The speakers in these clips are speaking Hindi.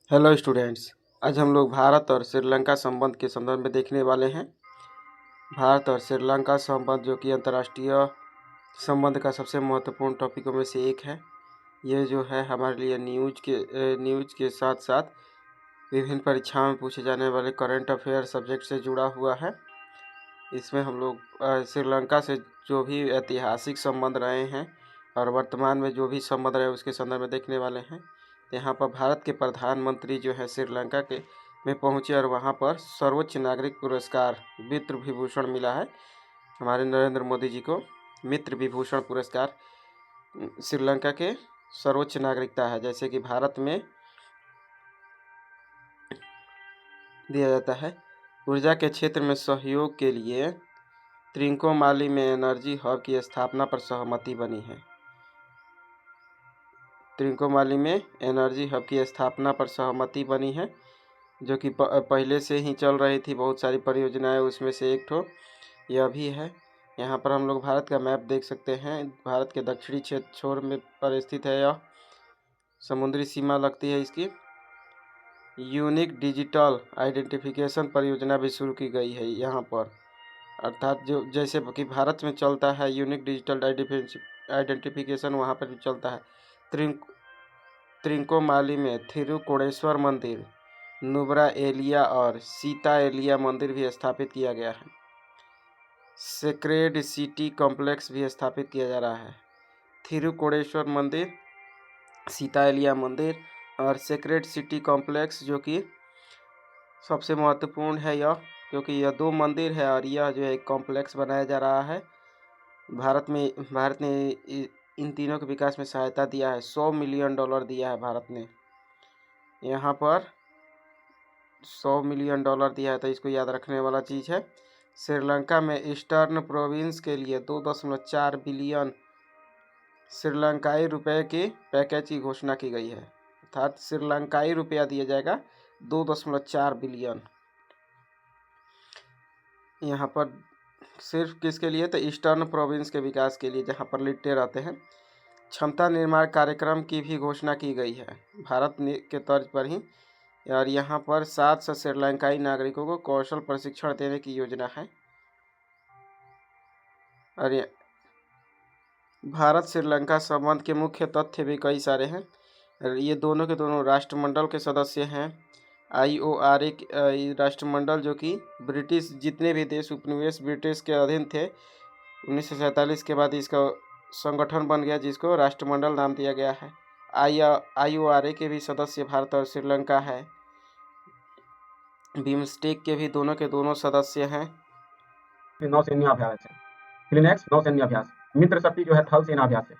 Hello students. आज हम लोग भारत और श्रीलंका संबंध के संदर्भ में देखने वाले हैं। भारत और श्रीलंका संबंध जो कि अंतर्राष्ट्रीय संबंध का सबसे महत्वपूर्ण टॉपिकों में से एक है। ये जो है हमारे लिए न्यूज़ के साथ साथ विभिन्न परीक्षाओं में पूछे जाने वाले करंट अफेयर सब्जेक्ट से जुड़ा हुआ है। इसमें हम लोग श्रीलंका से जो भी ऐतिहासिक संबंध रहे हैं और वर्तमान में जो भी संबंध रहे उसके संदर्भ में देखने वाले हैं। यहाँ पर भारत के प्रधानमंत्री जो है श्रीलंका के में पहुँचे और वहाँ पर सर्वोच्च नागरिक पुरस्कार मित्र विभूषण मिला है। हमारे नरेंद्र मोदी जी को मित्र विभूषण पुरस्कार श्रीलंका के सर्वोच्च नागरिकता है, जैसे कि भारत में दिया जाता है। ऊर्जा के क्षेत्र में सहयोग के लिए त्रिंकोमाली में एनर्जी हब की स्थापना पर सहमति बनी है। त्रिंकोमाली में एनर्जी हब की स्थापना पर सहमति बनी है, जो कि पहले से ही चल रही थी। बहुत सारी परियोजनाएं, उसमें से एक ठो यह भी है। यहाँ पर हम लोग भारत का मैप देख सकते हैं। भारत के दक्षिणी क्षेत्र छोर में पर स्थित है। यह समुद्री सीमा लगती है इसकी। यूनिक डिजिटल आइडेंटिफिकेशन परियोजना भी शुरू की गई है यहाँ पर, अर्थात जो जैसे कि भारत में चलता है यूनिक डिजिटल आइडेंटिफिकेशन, वहाँ पर भी चलता है। त्रिंकोमाली में थिरुकोणेश्वर मंदिर, नुब्रा एलिया और सीता एलिया मंदिर भी स्थापित किया गया है। सेक्रेड सिटी कॉम्प्लेक्स भी स्थापित किया जा रहा है। थिरुकोणेश्वर मंदिर, सीता एलिया मंदिर और सेक्रेड सिटी कॉम्प्लेक्स, जो कि सबसे महत्वपूर्ण है यह, क्योंकि यह दो मंदिर है और यह जो है एक कॉम्प्लेक्स बनाया जा रहा है। भारत ने इन तीनों के विकास में सहायता दिया है। $100 मिलियन दिया है भारत ने यहाँ पर। $100 मिलियन दिया है, तो इसको याद रखने वाला चीज़ है। श्रीलंका में ईस्टर्न प्रोविंस के लिए 2.4 बिलियन श्रीलंकाई रुपए के पैकेज की घोषणा की गई है, अर्थात श्रीलंकाई रुपया दिया जाएगा 2.4 बिलियन। यहाँ पर सिर्फ किसके लिए, तो ईस्टर्न प्रोविंस के विकास के लिए, जहाँ पर लिट्टे रहते हैं। क्षमता निर्माण कार्यक्रम की भी घोषणा की गई है भारत के तर्ज पर ही, और यहाँ पर 700 श्रीलंकाई नागरिकों को कौशल प्रशिक्षण देने की योजना है। और भारत श्रीलंका संबंध के मुख्य तथ्य भी कई सारे हैं। ये दोनों के दोनों राष्ट्रमंडल के सदस्य हैं। IORA राष्ट्रमंडल, जो कि ब्रिटिश जितने भी देश उपनिवेश ब्रिटिश के अधीन थे, 1947 के बाद इसका संगठन बन गया, जिसको राष्ट्रमंडल नाम दिया गया है। IORA के भी सदस्य भारत और श्रीलंका है। बिम्स्टेक के भी दोनों के दोनों सदस्य हैं। नौसैन्य अभ्यास है। क्लिनेक्स नौसैन्य अभ्यास, मित्र शक्ति जो है थल सेना अभ्यास है।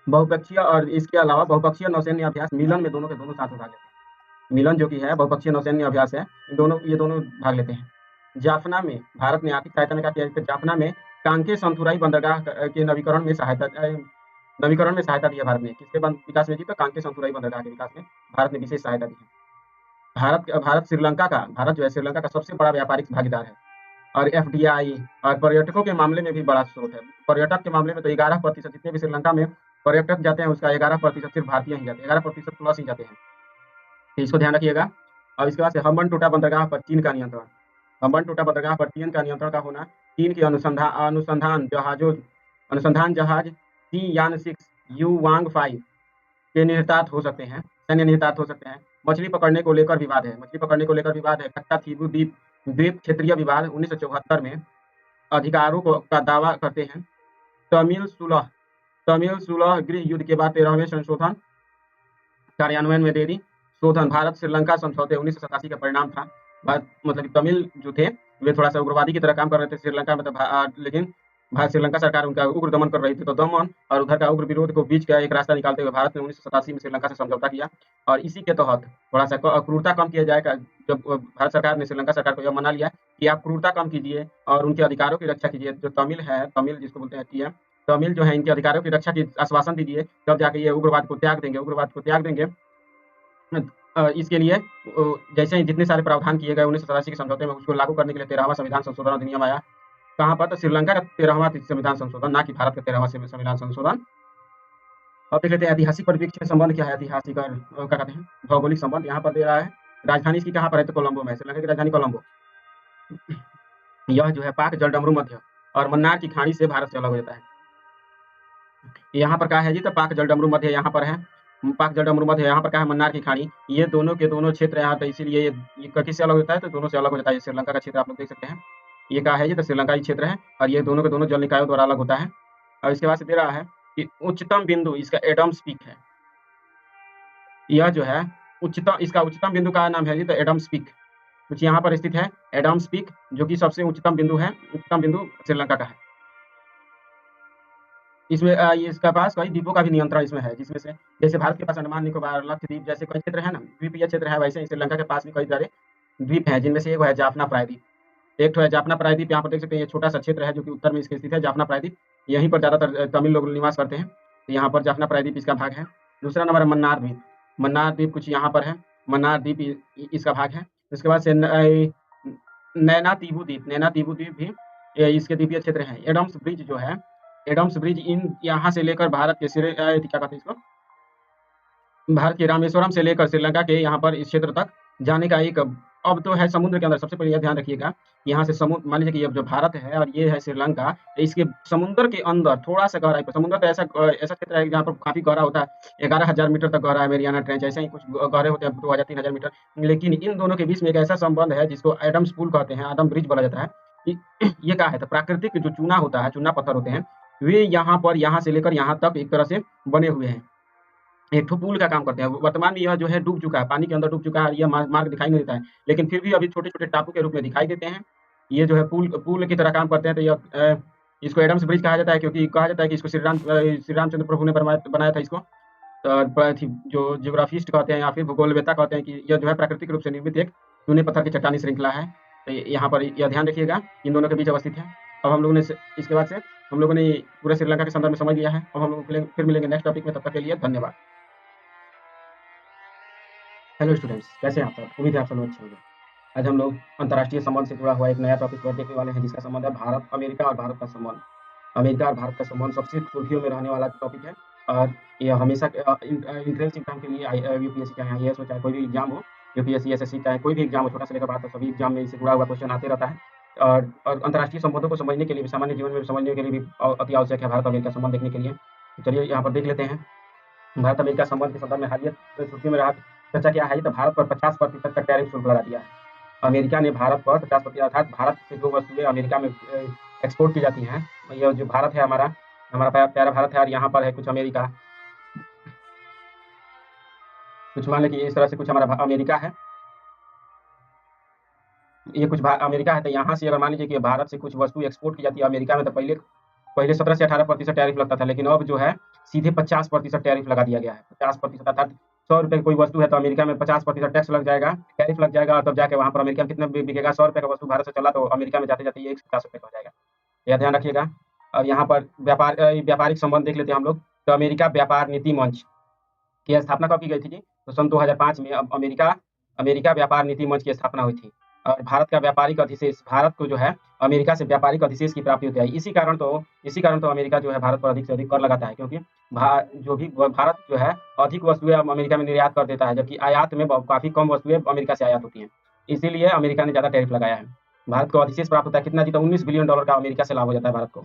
बहुपक्षीय और इसके अलावा बहुपक्षीय नौसैन्य अभ्यास मिलन में दोनों के दोनों साथ में भाग लेते हैं। मिलन जो कि है बहुपक्षीय नौसैन्य अभ्यास है, ये दोनों भाग लेते हैं। जाफना में भारत ने आर्थिक सहायता में क्या किया, जाफना में कांके संथुराई बंदरगाह के नवीकरण में सहायता दी है भारत ने। किसके विकास में जी, तो कांके संथुराई बंदरगाह के विकास में भारत ने विशेष सहायता दी है। भारत जो है श्रीलंका का सबसे बड़ा व्यापारिक भागीदार है और FDI और पर्यटकों के मामले में भी बड़ा स्रोत है। पर्यटक के मामले में तो 11% जितने भी श्रीलंका में पर्यटक जाते हैं उसका 11% सिर्फ भारतीय ही जाते हैं, 11% प्लस ही जाते हैं, तो इसको ध्यान रखिएगा। और इसके बाद से हम्बनटोटा बंदरगाह पर चीन का नियंत्रण। हम्बनटोटा बंदरगाह पर चीन का नियंत्रण का होना चीन के अनुसंधान जहाज Tianqi Yuan-5 के निहितार्थ हो सकते हैं, सैन्य निहितार्थ हो सकते हैं। मछली पकड़ने को लेकर विवाद है। कट्टाथीबू द्वीप क्षेत्रीय विवाद 1974 में अधिकारों का दावा करते हैं। तमिल सुलह गृह युद्ध के बाद 13वें संशोधन कार्यान्वयन में देरी। शोधन भारत श्रीलंका समझौते 1987 का परिणाम था। मतलब तमिल जो थे वे थोड़ा सा उग्रवादी की तरह काम कर रहे थे श्रीलंका में, लेकिन भारत श्रीलंका सरकार उनका उग्र दमन कर रही थी, तो दमन और उधर का उग्र विरोध को बीच का एक रास्ता निकालते हुए भारत ने 1987 में श्रीलंका से समझौता किया। और इसी के तहत थोड़ा सा क्रूरता कम किया जाएगा। जब भारत सरकार ने श्रीलंका सरकार को यह मना लिया कि आप क्रूरता कम कीजिए और उनके अधिकारों की रक्षा कीजिए। जो तमिल जिसको बोलते हैं तमिल जो है, इनके अधिकारों की रक्षा की आश्वासन दीजिए, तब जाके ये उग्रवाद को त्याग देंगे। इसके लिए जैसे ही जितने सारे प्रावधान किए गए 1987 के समझौते में, उसको लागू करने के लिए 13वां संविधान संशोधन अधिनियम आया। कहाँ पर, तो श्रीलंका का 13वां संविधान संशोधन, ना कि भारत का 13वां संविधान संशोधन। अब देख लेते हैं ऐतिहासिक परिप्रेक्ष्य में संबंध क्या है। ऐतिहासिक और क्या कहते हैं भौगोलिक संबंध यहाँ पर दे रहा है। राजधानी इसकी कहाँ पर है, तो कोलंबो में, श्रीलंका की राजधानी कोलंबो। यह जो है पाक जलडमरू मध्य और मन्नार की खाड़ी से भारत से अलग हो जाता है। यहाँ पर क्या है जी, तो पाक जलडमरू मध्य यहाँ पर है, पाक जलडमरू मध्य यहाँ पर क्या है, मन्नार की खाड़ी। ये दोनों के दोनों क्षेत्र यहाँ पे, इसीलिए ये किससे अलग होता है, तो दोनों से अलग हो जाता है। श्रीलंका का क्षेत्र आप लोग देख सकते हैं, ये क्या है जी, तो श्रीलंका ही क्षेत्र है और ये दोनों के दोनों जल निकायों द्वारा अलग होता है। और इसके बाद से दे रहा है कि उच्चतम बिंदु इसका एडम्स पीक है। यह जो है उच्चतम, इसका उच्चतम बिंदु का नाम है जी, तो एडम्स पीक, कुछ यहाँ पर स्थित है एडम्स पीक, जो कि सबसे उच्चतम बिंदु है। उच्चतम बिंदु श्रीलंका का है। इसमें ये इसका पास कई द्वीपों का भी नियंत्रण इसमें है, जिसमें से जैसे भारत के पास अंडमान निकोबार, लक्षद्वीप जैसे कई क्षेत्र है ना, द्वीपीय क्षेत्र है, वैसे ही श्रीलंका के पास भी कई सारे द्वीप हैं, जिनमें से एक है जाफना प्रायद्वीप। एक तो है जाफना प्रायद्वीप, यहाँ पर देख सकते हैं, ये छोटा सा क्षेत्र है जो कि उत्तर में इसके स्थित है जाफना प्रायद्वीप। यहीं पर ज्यादातर तमिल लोग निवास करते हैं, तो यहाँ पर जाफना प्रायद्वीप इसका भाग है। दूसरा नंबर है मन्नार द्वीप। मन्नार द्वीप कुछ यहाँ पर है, मन्नार द्वीप इसका भाग है। उसके बाद से नैना तीबू द्वीप, नैना तीबू द्वीप भी इसके द्वीपीय क्षेत्र है। एडम्स ब्रिज जो है, एडम्स ब्रिज इन यहाँ से लेकर भारत के सिरे क्या कहते हैं इसको, भारत के रामेश्वरम से लेकर श्रीलंका के यहाँ पर इस क्षेत्र तक जाने का एक, अब तो है समुद्र के अंदर। सबसे पहले यह ध्यान रखिएगा, यहाँ से समुद्र, मान लीजिए कि अब जो भारत है और ये है श्रीलंका, तो इसके समुद्र के अंदर थोड़ा सा गहराई पर, समुद्र तो ऐसा ऐसा क्षेत्र है जहाँ पर काफी गहरा होता है, 11,000 मीटर तक गहरा है। मेरियाना ट्रेंच ऐसे ही कुछ गहरे होते हैं, 2,000-3,000 मीटर। लेकिन इन दोनों के बीच में एक ऐसा संबंध है जिसको एडम्स पुल कहते हैं, आदम ब्रिज बोला जाता है। ये क्या है, तो प्राकृतिक जो चूना होता है, चूना पत्थर होते हैं, वे यहाँ पर, यहाँ से लेकर यहाँ तक एक तरह से बने हुए हैं, एक ठो पुल का काम करते हैं। वर्तमान में यह जो है डूब चुका है, पानी के अंदर डूब चुका है, यह मार्ग दिखाई नहीं देता है, लेकिन फिर भी अभी छोटे-छोटे टापू के रूप में दिखाई देते हैं। ये जो है पुल की तरह काम करते हैं। तो यह इसको एडम्स ब्रिज कहा जाता है, क्योंकि कहा जाता है कि इसको श्री रामचंद्र प्रभु ने बनाया था इसको। जो जियोग्राफिस्ट कहते हैं या फिर भूगोलवेत्ता कहते हैं कि यह जो है प्राकृतिक रूप से निर्मित एक चूने पत्थर की चट्टानी श्रृंखला है। तो यहाँ पर यह ध्यान रखिएगा, इन दोनों के बीच अवस्थित है। अब हम लोगों ने इसके बाद से हम लोगों ने पूरे श्रीलंका के संदर्भ में समझ लिया है। अब हम लोग फिर मिलेंगे नेक्स्ट टॉपिक में, तब तक के लिए धन्यवाद। हेलो स्टूडेंट्स, कैसे हैं आप सब? उम्मीद है आप सब लोग अच्छे होंगे। आज हम लोग अंतर्राष्ट्रीय संबंध से जुड़ा हुआ एक नया टॉपिक पर देखने वाले हैं, जिसका संबंध है भारत, अमेरिका और भारत का संबंध। अमेरिका और भारत का संबंध सबसे सुर्खियों में रहने वाला टॉपिक है और यह हमेशा इंट्रेंस एग्जाम के लिए यूपीएससी चाहे आईएएस हो, चाहे कोई भी एग्जाम हो, यूपीएससी एसएससी चाहे कोई भी एग्जाम हो, छोटा से लेकर बड़ा तक सभी एग्जाम में इससे जुड़ा हुआ क्वेश्चन आते रहता है। और अंतर्राष्ट्रीय संबंधों को समझने के लिए भी, सामान्य जीवन में समझने के लिए भी अति आवश्यक है भारत अमेरिका संबंध देखने के लिए। तो चलिए यहाँ पर देख लेते हैं भारत अमेरिका संबंध के संदर्भ में हालिया सुर्खियों में रहा चर्चा क्या है, तो भारत पर 50% का टैरिफ शुल्क लगा दिया है। अमेरिका ने भारत पर 50%, अर्थात भारत से जो वस्तुएं अमेरिका में एक्सपोर्ट की जाती हैं, यह जो भारत है हमारा प्यारा भारत है, और यहाँ पर है कुछ अमेरिका, कुछ मान लीजिए इस तरह से कुछ हमारा अमेरिका है, ये कुछ अमेरिका है। तो यहाँ से अगर मान लीजिए कि भारत से कुछ वस्तु एक्सपोर्ट की जाती है अमेरिका में, तो पहले 17 से 18% टैरिफ लगता था, लेकिन अब जो है सीधे 50% टैरिफ लगा दिया गया है। 50%, अर्थात 100 रुपये की कोई वस्तु है तो अमेरिका में 50% टैक्स लग जाएगा, टैरिफ लग जाएगा, और तब जाके वहाँ पर अमेरिका में कितना बिकेगा। 100 रुपये का वस्तु भारत से चला तो अमेरिका में जाते जाते ये 150 रुपये का हो जाएगा। यह ध्यान रखिएगा। और यहाँ पर व्यापारिक संबंध देख लेते हैं हम लोग। तो अमेरिका व्यापार नीति मंच की स्थापना कब की गई थी जी? तो सन 2005 में अमेरिका व्यापार नीति मंच की स्थापना हुई थी। और भारत का व्यापारिक अधिशेष, भारत को जो है अमेरिका से व्यापारिक अधिशेष की प्राप्ति होती है। इसी कारण तो अमेरिका जो है भारत पर अधिक से अधिक कर लगाता है, क्योंकि भारत जो है अधिक वस्तुएं अमेरिका में निर्यात कर देता है, जबकि आयात में काफी कम वस्तुएं अमेरिका से आयात होती हैं। इसीलिए अमेरिका ने ज्यादा टैरिफ लगाया है। भारत को अधिशेष प्राप्त होता है कितना जी? तो $19 बिलियन का अमेरिका से लाभ हो जाता है भारत को,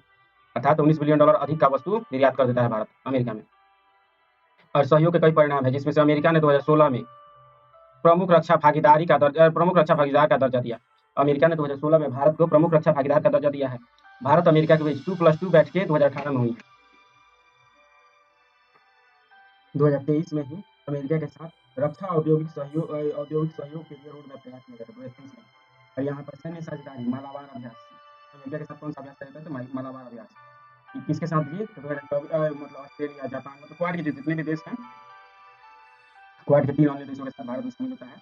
अर्थात $19 बिलियन अधिक का वस्तु निर्यात कर देता है भारत अमेरिका में। और सहयोग के कई परिणाम है, जिसमें से अमेरिका ने 2016 में प्रमुख रक्षा भागीदार का दर्जा दिया। अमेरिका ने 2016 में भारत को प्रमुख रक्षा भागीदार का दर्जा दिया है। भारत अमेरिका के बीच 2+2 बैठकें 2018 में हुई। 2023 में ही अमेरिका के साथ रक्षा औद्योगिक सहयोग के लिए रोड मैप तैयार किया गया था 2023 में। और यहाँ पर सैन्य साझेदारी, मालाबार अभ्यास, अमेरिका के साथ कौन सा अभ्यास करता है? तो मालाबार अभ्यास। किसके साथ भी? तो मतलब ऑस्ट्रेलिया, जापान, मतलब क्वाड के जितने भी देश हैं, क्वाड के 3 अन्य देशों के साथ भारत में शामिल होता है।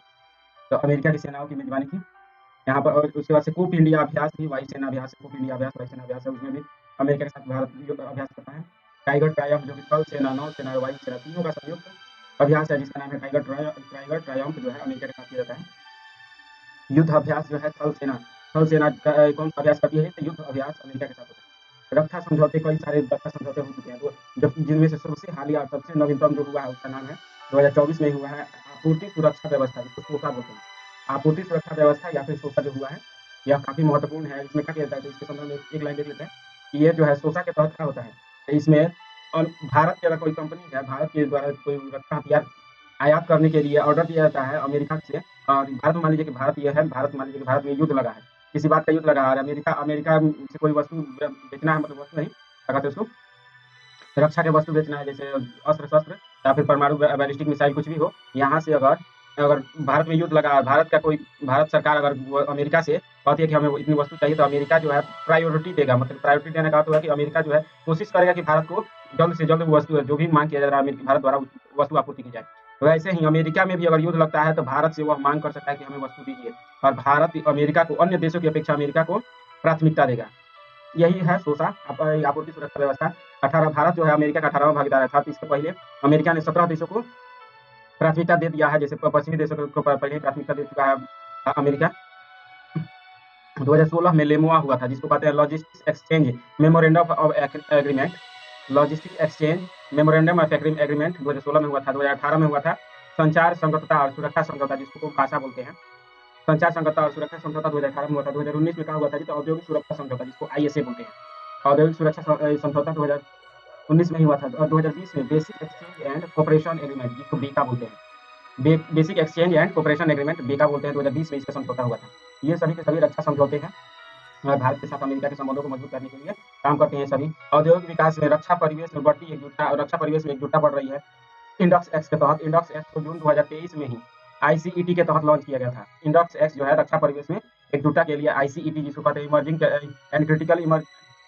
तो अमेरिका की सेनाओं की मेजबानी की यहाँ पर। और उसके बाद से कूप इंडिया अभ्यास भी, वायुसेना अभ्यास, कूप इंडिया अभ्यास, वायुसेना अभ्यास है, उसमें भी अमेरिका के साथ भारत अभ्यास करता है। टाइगर ट्रायम्फ, जो कि थल सेना, नौ सेना और वायु सेना तीनों का संयुक्त अभ्यास है, जिसका नाम है टाइगर ट्रायम्फ, जो है अमेरिका के साथ किया जाता है। युद्ध अभ्यास जो है थल सेना का कौन सा अभ्यास करती है? तो युद्ध अभ्यास अमेरिका के साथ होता है। रक्षा समझौते, कई सारे रक्षा समझौते हो चुके हैं, तो जब जिनमें से सबसे हालिया और सबसे नवीनतम जो हुआ है उसका नाम है 2024 में हुआ है आपूर्ति सुरक्षा व्यवस्था, जिसको सोसा बोलते हैं। आपूर्ति सुरक्षा व्यवस्था या फिर सोसा जो हुआ है, यह काफ़ी महत्वपूर्ण है। इसमें क्या किया जाता है, तो इसके संदर्भ में एक लाइन देख लेते हैं कि ये जो है सोसा के तहत क्या होता है, तो इसमें भारत की अगर कोई कंपनी है, भारत के द्वारा कोई रक्षा हथियार आयात करने के लिए ऑर्डर दिया जाता है अमेरिका से, और भारत मान लीजिए कि भारत ये है, भारत मान लीजिए कि भारत में युद्ध लगा है, किसी बात का युद्ध लगा है और अमेरिका अमेरिका से कोई वस्तु बेचना है, मतलब वस्तु नहीं, क्या कहते हैं उसको, रक्षा के वस्तु बेचना है, जैसे अस्त्र शस्त्र या फिर परमाणु बैलिस्टिक मिसाइल कुछ भी हो, यहाँ से अगर अगर भारत में युद्ध लगा और भारत सरकार अगर अमेरिका से कहती है कि हमें इतनी वस्तु चाहिए, तो अमेरिका जो है प्रायोरिटी देगा। मतलब प्रायोरिटी देने का अर्थ होगा कि अमेरिका जो है कोशिश करेगा कि भारत को जल्द से जल्द वो वस्तु जो भी मांग किया जा रहा है भारत द्वारा वस्तु आपूर्ति की जाए। तो ऐसे ही अमेरिका में भी अगर युद्ध लगता है तो भारत से वह मांग कर सकता है कि हमें वस्तु दीजिए, और भारत अमेरिका को, अन्य देशों की अपेक्षा अमेरिका को प्राथमिकता देगा। यही है सोसा, आपूर्ति सुरक्षा व्यवस्था। 18 भारत जो है अमेरिका का 18वां भागीदार था। इसके पहले अमेरिका ने 17 देशों को प्राथमिकता दे दिया है, जैसे पश्चिमी देशों को पहले ही प्राथमिकता दे चुका है अमेरिका। 2016 में लेमोआ हुआ था, जिसको कहते हैं logistics exchange memorandum of agreement. Logistic exchange memorandum of agreement 2016 में हुआ था। 2018 में हुआ था संचार संगतता और सुरक्षा समझौता, जिसको भाषा बोलते हैं। संचार संगतता और सुरक्षा समझौता 2018 में हुआ था। 2019 में क्या हुआ था जी, तो औद्योगिक सुरक्षा समझौता, जिसको ISA बोलते हैं। औद्योगिक सुरक्षा समझौता 2019 में ही हुआ था। और 2020 में basic exchange and cooperation agreement, जिसको बेका बोलते हैं, basic exchange and cooperation agreement बेका बोलते हैं, 2020 में इसका समझौता हुआ था। ये सभी के सभी रक्षा समझौते हैं, भारत के साथ अमेरिका के संबंधों को मजबूत करने के लिए काम करते हैं सभी। औद्योगिक विकास में, रक्षा परिवेश में बढ़ती एकजुटता, और रक्षा परिवेश में एकजुटता बढ़ रही है इंडक्स एक्ट के तहत। इंडक्स एक्ट को जून 2023 में ही ICET के तहत लॉन्च किया गया था। इंडक्स एक्ट जो है रक्षा परिवेश में एकजुटता के लिए ICET, जिसको कहते हैं emerging and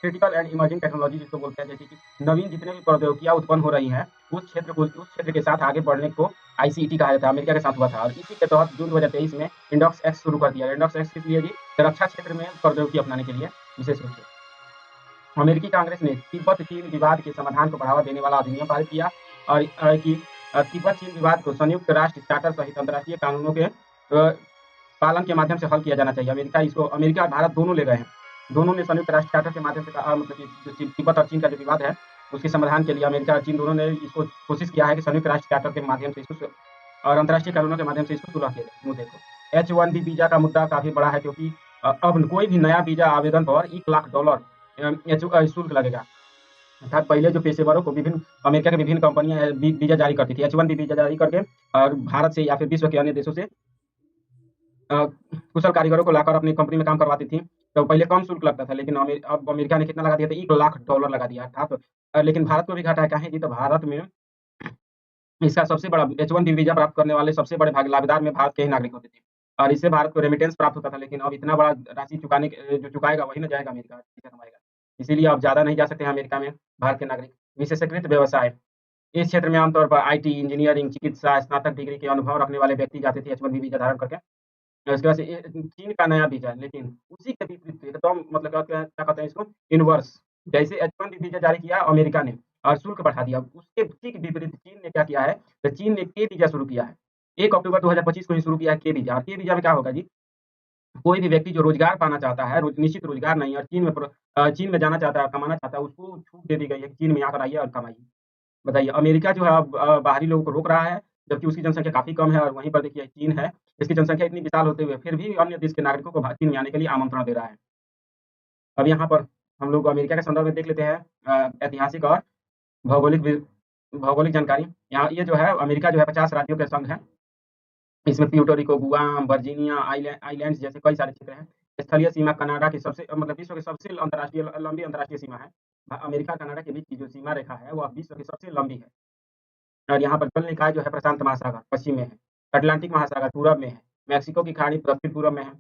critical and emerging technology, जिसको बोलते हैं, जैसे कि नवीन जितने भी प्रौद्योगिकियां उत्पन्न हो रही हैं, उस क्षेत्र के साथ आगे बढ़ने को ICET कहा जाता है। अमेरिका के साथ हुआ था, और इसी के तहत जून 2023 में इंडक्स एक्ट शुरू कर दिया। इंडक्स एक्ट किस लिए जी, रक्षा क्षेत्र में प्रौद्योगिकी अपनाने के लिए विशेष रूप से। अमेरिकी कांग्रेस ने तिब्बत चीन विवाद के समाधान को बढ़ावा देने वाला अधिनियम पारित किया, और कि तिब्बत चीन विवाद को संयुक्त राष्ट्र चार्टर सहित अंतर्राष्ट्रीय कानूनों के पालन के माध्यम से हल किया जाना चाहिए। अमेरिका और भारत दोनों ले गए हैं, दोनों ने संयुक्त राष्ट्र चार्टर के माध्यम से मतलब कि जो तिब्बत और चीन का जो विवाद है उसके समाधान के लिए अमेरिका और चीन दोनों ने इसको कोशिश किया है कि संयुक्त राष्ट्र चार्टर के माध्यम से इसको और अंतर्राष्ट्रीय कानूनों के माध्यम से इसको सुलह किया जाए मुद्दे को। H-1B वीजा का मुद्दा काफी बड़ा है, क्योंकि अब कोई भी नया वीजा आवेदन पर $1 लाख शुल्क लगेगा। अर्थात पहले जो पेशेवरों को विभिन्न अमेरिका की विभिन्न कंपनियां वीजा जारी करती थी, H-1B वीजा जारी करके, और भारत से या फिर विश्व के अन्य देशों से कुशल कारीगरों को लाकर अपनी कंपनी में काम करवाती थी। तो पहले कम शुल्क लगता था, लेकिन अब अमेरिका ने कितना लगा दिया था, $1 लाख लगा दिया था। तो लेकिन भारत को भी घाटा है, कहें जी, तो भारत में इसका सबसे बड़ा H-1B वीजा प्राप्त करने वाले सबसे बड़े लाभेदार में भारत के ही नागरिक होते थे, और इससे भारत को रेमिटेंस प्राप्त होता था। लेकिन अब इतना बड़ा राशि जो चुकाएगा वही ना जाएगा अमेरिका, कमाएगा। इसीलिए अब ज्यादा नहीं जा सकते हैं अमेरिका में भारत के नागरिक। विशेषीकृत व्यवसाय, इस क्षेत्र में आमतौर पर IT, इंजीनियरिंग, चिकित्सा, स्नातक डिग्री के अनुभव रखने वाले व्यक्ति जाते थे H-1B वीजा धारण करके। उसके बाद से चीन का नया वीजा, लेकिन उसी के विपरीत एकदम, मतलब क्या कहते हैं इसको, इनवर्स। जैसे H-1B वीजा जारी किया अमेरिका ने और शुल्क बढ़ा दिया, उसके ठीक विपरीत चीन ने क्या किया है, तो चीन ने के वीजा शुरू किया है। 1 अक्टूबर 2025 को ही शुरू किया है के वीजा। और के वीजा में क्या होगा जी, कोई भी व्यक्ति जो रोजगार पाना चाहता है, निश्चित रोजगार नहीं, और चीन में जाना चाहता है, कमाना चाहता है, उसको छूट दे दी गई है कि चीन में आकर आइए और कमाइए। बताइए, अमेरिका जो है अब बाहरी लोगों को रोक रहा है, जबकि उसकी जनसंख्या काफ़ी कम है, और वहीं पर देखिए चीन है, इसकी जनसंख्या इतनी विशाल होते हुए फिर भी अन्य देश के नागरिकों को चीन में आने के लिए आमंत्रण दे रहा है। अब यहाँ पर हम लोग अमेरिका के संदर्भ में देख लेते हैं ऐतिहासिक और भौगोलिक जानकारी। यहाँ ये जो है अमेरिका जो है 50 राज्यों के संघ है। इसमें Puerto Rico, Guam, Virginia islands जैसे कई सारे क्षेत्र हैं। स्थलीय सीमा कनाडा की सबसे, मतलब विश्व की सबसे लंबी अंतर्राष्ट्रीय सीमा है। अमेरिका कनाडा के बीच की जो सीमा रेखा है वह विश्व की सबसे लंबी है। और यहाँ पर जल निकाय जो है प्रशांत महासागर पश्चिम में है, अटलांटिक महासागर पूरब में है, मैक्सिको की खाड़ी दक्षिण पूर्व में है,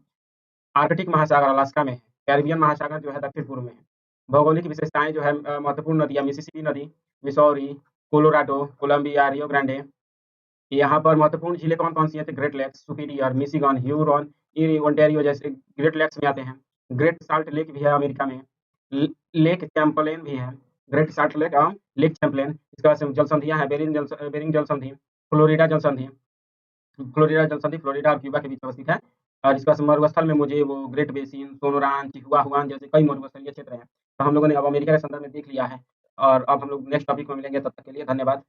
आर्कटिक महासागर अलास्का में है, कैरिबियन महासागर जो है दक्षिण पूर्व में है। भौगोलिक विशेषताएं जो है महत्वपूर्ण नदियाँ, मिसिसिपी नदी, Missouri, Colorado, Columbia, Rio Grande. यहाँ पर महत्वपूर्ण झीलें कौन-कौन सी हैं, तो Great Lakes, Superior, Michigan, Huron, Erie, Ontario जैसे ग्रेट लेक्स में आते हैं। ग्रेट साल्ट लेक भी है अमेरिका में, लेक चैम्पलेन भी है, ग्रेट साल्ट लेक लेक चैम्पलेन। इसके बाद से जल संधियाँ हैं, बेरिंग जल संधि, फ्लोरिडा जल संधि, फ्लोरिडा और क्यूबा के बीच अवस्थित है। और इसका मरुस्थल में मुझे वो ग्रेट बेसिन, सोनोरान, चिहुआहुआन जैसे कई मरुस्थलीय क्षेत्र हैं। तो हम लोगों ने अब अमेरिका के संदर्भ में देख लिया है और अब हम लोग नेक्स्ट टॉपिक में मिलेंगे, तब तक के लिए धन्यवाद।